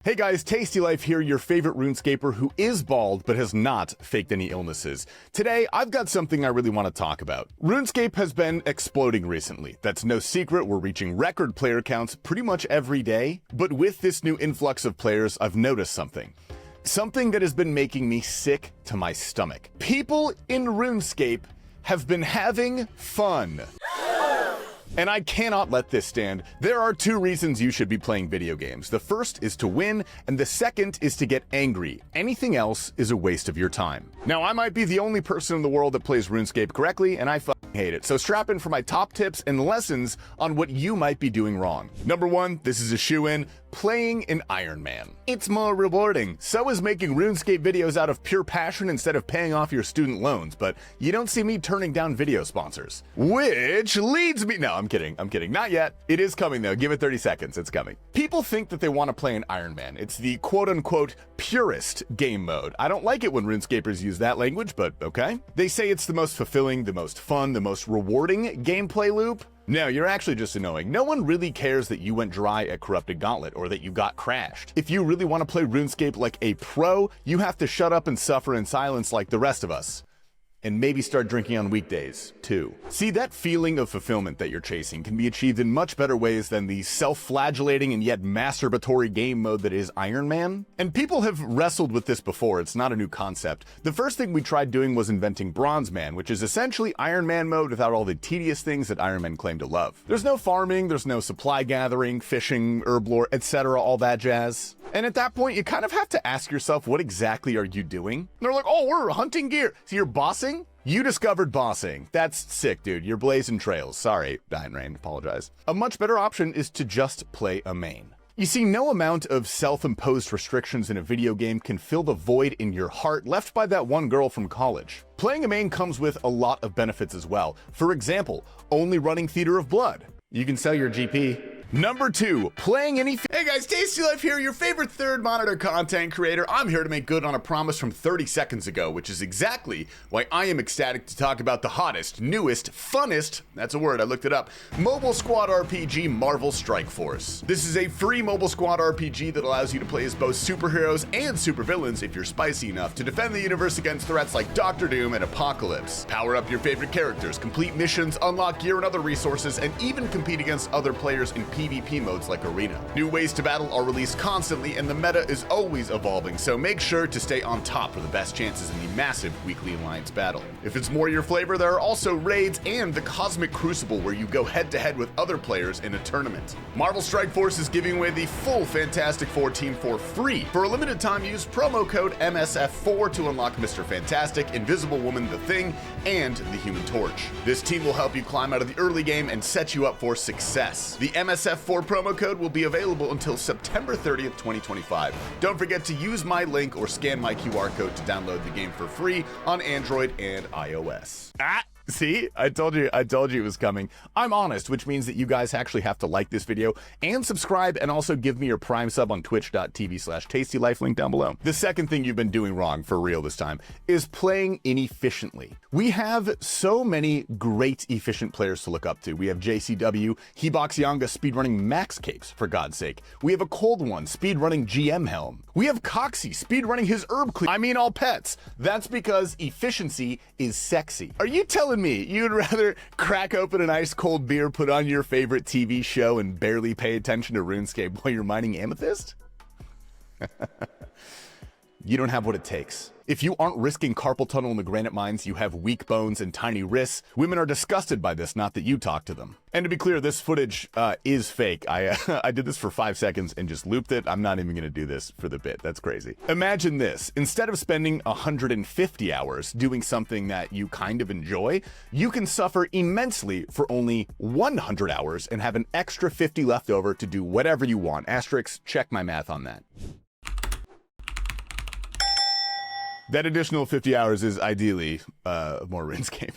Hey guys, TastyLife here, your favorite RuneScaper who is bald but has not faked any illnesses. Today, I've got something I really want to talk about. RuneScape has been exploding recently. That's no secret, we're reaching record player counts pretty much every day. But with this new influx of players, I've noticed something. Something that has been making me sick to my stomach. People in RuneScape have been having fun. And I cannot let this stand. There are two reasons you should be playing video games. The first is to win, and the second is to get angry. Anything else is a waste of your time. Now, I might be the only person in the world that plays RuneScape correctly, and I fucking hate it. So strap in for my top tips and lessons on what you might be doing wrong. Number one, this is a shoe-in, playing an Ironman. It's more rewarding. So is making RuneScape videos out of pure passion instead of paying off your student loans, but you don't see me turning down video sponsors. Which leads me... No, I'm kidding. Not yet. It is coming though. Give it 30 seconds. It's coming. People think that they want to play an Ironman. It's the quote-unquote purest game mode. I don't like it when RuneScapers use that language, but okay. They say it's the most fulfilling, the most fun, the most rewarding gameplay loop. No, you're actually just annoying. No one really cares that you went dry at Corrupted Gauntlet or that you got crashed. If you really want to play RuneScape like a pro, you have to shut up and suffer in silence like the rest of us. And maybe start drinking on weekdays, too. See, that feeling of fulfillment that you're chasing can be achieved in much better ways than the self-flagellating and yet masturbatory game mode that is Iron Man. And people have wrestled with this before, it's not a new concept. The first thing we tried doing was inventing Bronze Man, which is essentially Iron Man mode without all the tedious things that Iron Men claim to love. There's no farming, there's no supply gathering, fishing, herb lore, etc., all that jazz. And at that point, you kind of have to ask yourself, what exactly are you doing? And they're like, oh, we're hunting gear. So you're bossing? You discovered bossing. That's sick, dude. You're blazing trails. Sorry, Diane Rain, apologize. A much better option is to just play a main. You see, no amount of self-imposed restrictions in a video game can fill the void in your heart left by that one girl from college. Playing a main comes with a lot of benefits as well. For example, only running Theater of Blood. You can sell your GP. Number two, playing any... Hey guys, TastyLife here, your favorite third monitor content creator. I'm here to make good on a promise from 30 seconds ago, which is exactly why I am ecstatic to talk about the hottest, newest, funnest, that's a word, I looked it up, mobile squad RPG, Marvel Strike Force. This is a free mobile squad RPG that allows you to play as both superheroes and supervillains if you're spicy enough to defend the universe against threats like Doctor Doom and Apocalypse. Power up your favorite characters, complete missions, unlock gear and other resources, and even compete against other players in PvP modes like Arena. New ways to battle are released constantly and the meta is always evolving, so make sure to stay on top for the best chances in the massive weekly alliance battle. If it's more your flavor, there are also raids and the Cosmic Crucible where you go head to head with other players in a tournament. Marvel Strike Force is giving away the full Fantastic Four team for free. For a limited time, use promo code MSF4 to unlock Mr. Fantastic, Invisible Woman, The Thing, and the Human Torch. This team will help you climb out of the early game and set you up for success. The MSF4 promo code will be available until September 30th, 2025. Don't forget to use my link or scan my QR code to download the game for free on Android and iOS. See, I told you it was coming. I'm honest, which means that you guys actually have to like this video and subscribe and also give me your Prime sub on twitch.tv/TastyLife, link down below. The second thing you've been doing wrong for real this time is playing inefficiently. We have so many great efficient players to look up to. We have JCW, Heboxianga speedrunning Max Capes, for God's sake. We have a Cold One speedrunning GM Helm. We have Coxy speedrunning his herb clean. I mean all pets. That's because efficiency is sexy. Are you telling me you'd rather crack open an ice cold beer, put on your favorite TV show, and barely pay attention to RuneScape while you're mining amethyst? You don't have what it takes. If you aren't risking carpal tunnel in the granite mines, you have weak bones and tiny wrists. Women are disgusted by this, not that you talk to them. And to be clear, this footage is fake. I did this for 5 seconds and just looped it. I'm not even gonna do this for the bit. That's crazy. Imagine this. Instead of spending 150 hours doing something that you kind of enjoy, you can suffer immensely for only 100 hours and have an extra 50 left over to do whatever you want. Asterix, check my math on that. That additional 50 hours is ideally more RuneScape.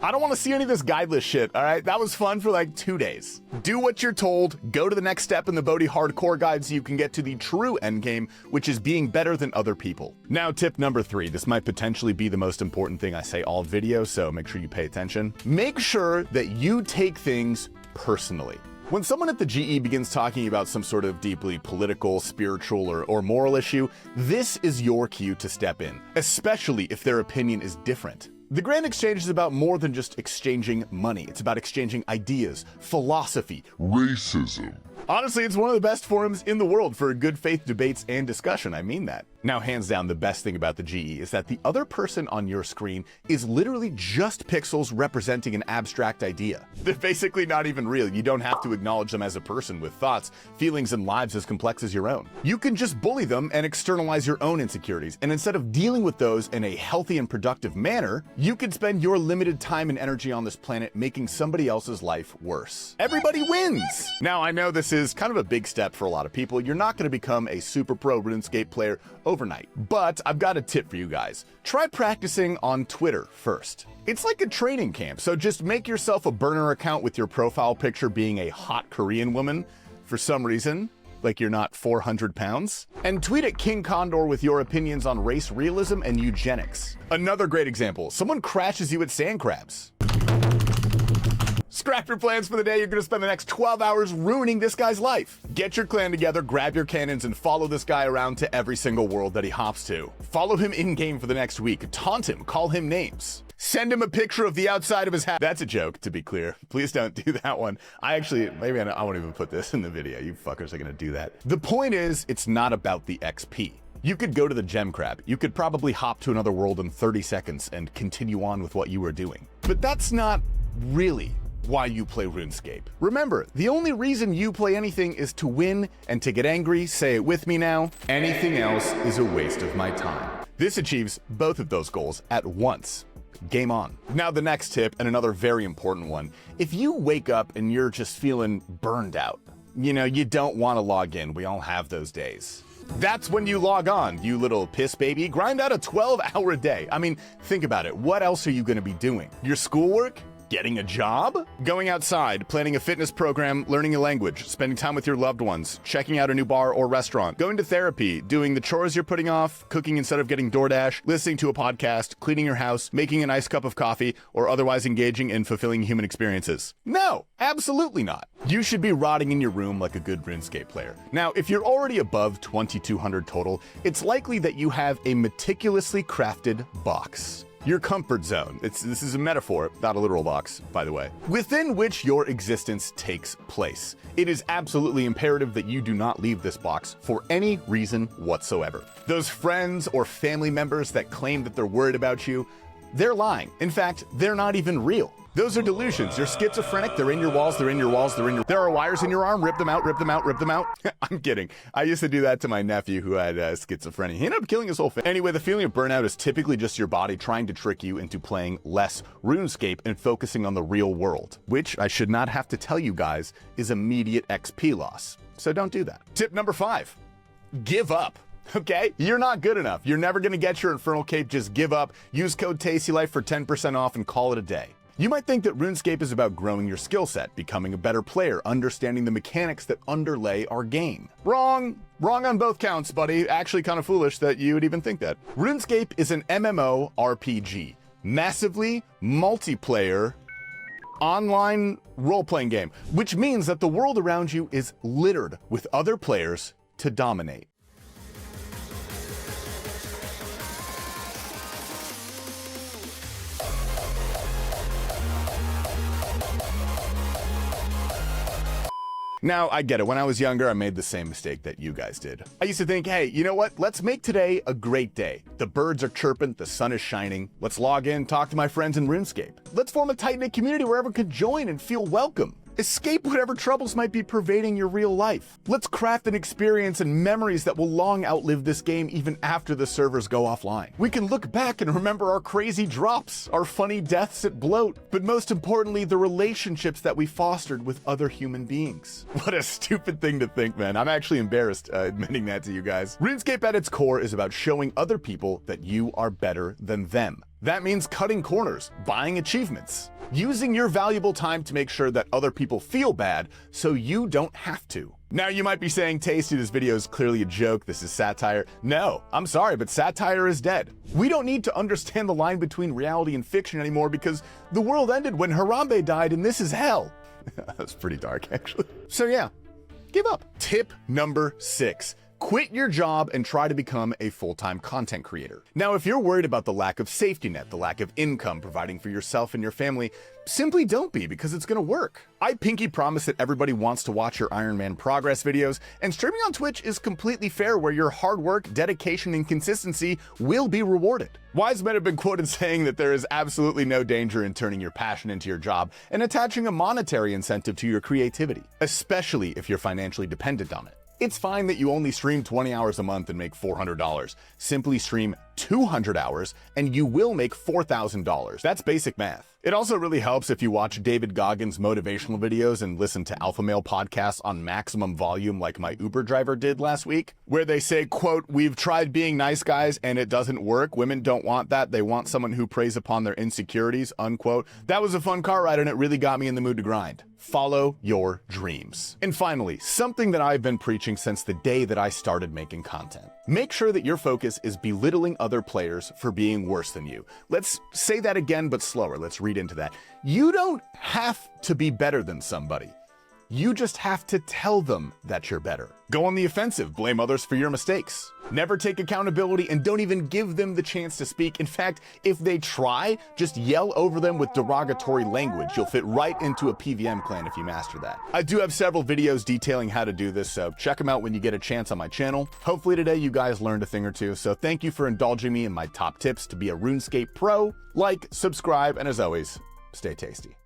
I don't want to see any of this guideless shit, all right? That was fun for like 2 days. Do what you're told, go to the next step in the Bodhi hardcore guide so you can get to the true endgame, which is being better than other people. Now, tip number 3. This might potentially be the most important thing I say all video, so make sure you pay attention. Make sure that you take things personally. When someone at the GE begins talking about some sort of deeply political, spiritual, or moral issue, this is your cue to step in, especially if their opinion is different. The Grand Exchange is about more than just exchanging money. It's about exchanging ideas, philosophy, racism. Honestly, it's one of the best forums in the world for good faith debates and discussion. I mean that. Now, hands down, the best thing about the GE is that the other person on your screen is literally just pixels representing an abstract idea. They're basically not even real. You don't have to acknowledge them as a person with thoughts, feelings, and lives as complex as your own. You can just bully them and externalize your own insecurities. And instead of dealing with those in a healthy and productive manner, you can spend your limited time and energy on this planet making somebody else's life worse. Everybody wins! Now, I know this is kind of a big step for a lot of people. You're not going to become a super pro RuneScape player overnight, but I've got a tip for you guys. Try practicing on Twitter first. It's like a training camp, so just make yourself a burner account with your profile picture being a hot Korean woman for some reason, like you're not 400 pounds, and tweet at King Condor with your opinions on race realism and eugenics. Another great example, someone crashes you at sand crabs. Scrap your plans for the day. You're going to spend the next 12 hours ruining this guy's life. Get your clan together, grab your cannons, and follow this guy around to every single world that he hops to. Follow him in-game for the next week. Taunt him. Call him names. Send him a picture of the outside of his hat. That's a joke, to be clear. Please don't do that one. Maybe I won't even put this in the video. You fuckers are going to do that. The point is, it's not about the XP. You could go to the gem crab. You could probably hop to another world in 30 seconds and continue on with what you were doing. But that's not really why you play RuneScape. Remember, the only reason you play anything is to win and to get angry. Say it with me now. Anything else is a waste of my time. This achieves both of those goals at once. Game on. Now the next tip, and another very important one. If you wake up and you're just feeling burned out, you don't want to log in. We all have those days. That's when you log on, you little piss baby. Grind out a 12-hour day. I mean, think about it. What else are you going to be doing? Your schoolwork? Getting a job? Going outside, planning a fitness program, learning a language, spending time with your loved ones, checking out a new bar or restaurant, going to therapy, doing the chores you're putting off, cooking instead of getting DoorDash, listening to a podcast, cleaning your house, making a nice cup of coffee, or otherwise engaging in fulfilling human experiences. No, absolutely not. You should be rotting in your room like a good RuneScape player. Now, if you're already above 2,200 total, it's likely that you have a meticulously crafted box. Your comfort zone. This is a metaphor, not a literal box, by the way, within which your existence takes place. It is absolutely imperative that you do not leave this box for any reason whatsoever. Those friends or family members that claim that they're worried about you, they're lying. In fact, they're not even real. Those are delusions. You're schizophrenic. They're in your walls. They're in your walls. There are wires in your arm. Rip them out. Rip them out. Rip them out. I'm kidding. I used to do that to my nephew who had schizophrenia. He ended up killing his whole family. Anyway, the feeling of burnout is typically just your body trying to trick you into playing less RuneScape and focusing on the real world, which I should not have to tell you guys is immediate XP loss. So don't do that. Tip number 5, give up. Okay? You're not good enough. You're never going to get your Infernal Cape. Just give up. Use code TastyLife for 10% off and call it a day. You might think that RuneScape is about growing your skill set, becoming a better player, understanding the mechanics that underlay our game. Wrong. Wrong on both counts, buddy. Actually kind of foolish that you would even think that. RuneScape is an MMO RPG. Massively multiplayer online role-playing game, which means that the world around you is littered with other players to dominate. Now, I get it. When I was younger, I made the same mistake that you guys did. I used to think, hey, you know what? Let's make today a great day. The birds are chirping, the sun is shining. Let's log in, talk to my friends in RuneScape. Let's form a tight-knit community where everyone can join and feel welcome. Escape whatever troubles might be pervading your real life. Let's craft an experience and memories that will long outlive this game even after the servers go offline. We can look back and remember our crazy drops, our funny deaths at bloat, but most importantly, the relationships that we fostered with other human beings. What a stupid thing to think, man. I'm actually embarrassed admitting that to you guys. RuneScape at its core is about showing other people that you are better than them. That means cutting corners, buying achievements, using your valuable time to make sure that other people feel bad so you don't have to. Now you might be saying, Tasty, this video is clearly a joke, this is satire. No, I'm sorry, but satire is dead. We don't need to understand the line between reality and fiction anymore because the world ended when Harambe died and this is hell. That's pretty dark, actually. So yeah, give up. Tip number 6. Quit your job and try to become a full-time content creator. Now, if you're worried about the lack of safety net, the lack of income providing for yourself and your family, simply don't be, because it's gonna work. I pinky promise that everybody wants to watch your Ironman progress videos, and streaming on Twitch is completely fair, where your hard work, dedication, and consistency will be rewarded. Wise men have been quoted saying that there is absolutely no danger in turning your passion into your job and attaching a monetary incentive to your creativity, especially if you're financially dependent on it. It's fine that you only stream 20 hours a month and make $400. Simply stream 200 hours and you will make $4,000. That's basic math. It also really helps if you watch David Goggins' motivational videos and listen to alpha male podcasts on maximum volume like my Uber driver did last week, where they say, quote, "We've tried being nice guys and it doesn't work. Women don't want that. They want someone who preys upon their insecurities," unquote. That was a fun car ride and it really got me in the mood to grind. Follow your dreams. And finally, something that I've been preaching since the day that I started making content. Make sure that your focus is belittling other players for being worse than you. Let's say that again, but slower. Let's read into that. You don't have to be better than somebody. You just have to tell them that you're better. Go on the offensive, blame others for your mistakes. Never take accountability and don't even give them the chance to speak. In fact, if they try, just yell over them with derogatory language. You'll fit right into a PVM clan if you master that. I do have several videos detailing how to do this, so check them out when you get a chance on my channel. Hopefully today you guys learned a thing or two, so thank you for indulging me in my top tips to be a RuneScape pro. Like, subscribe, and as always, stay tasty.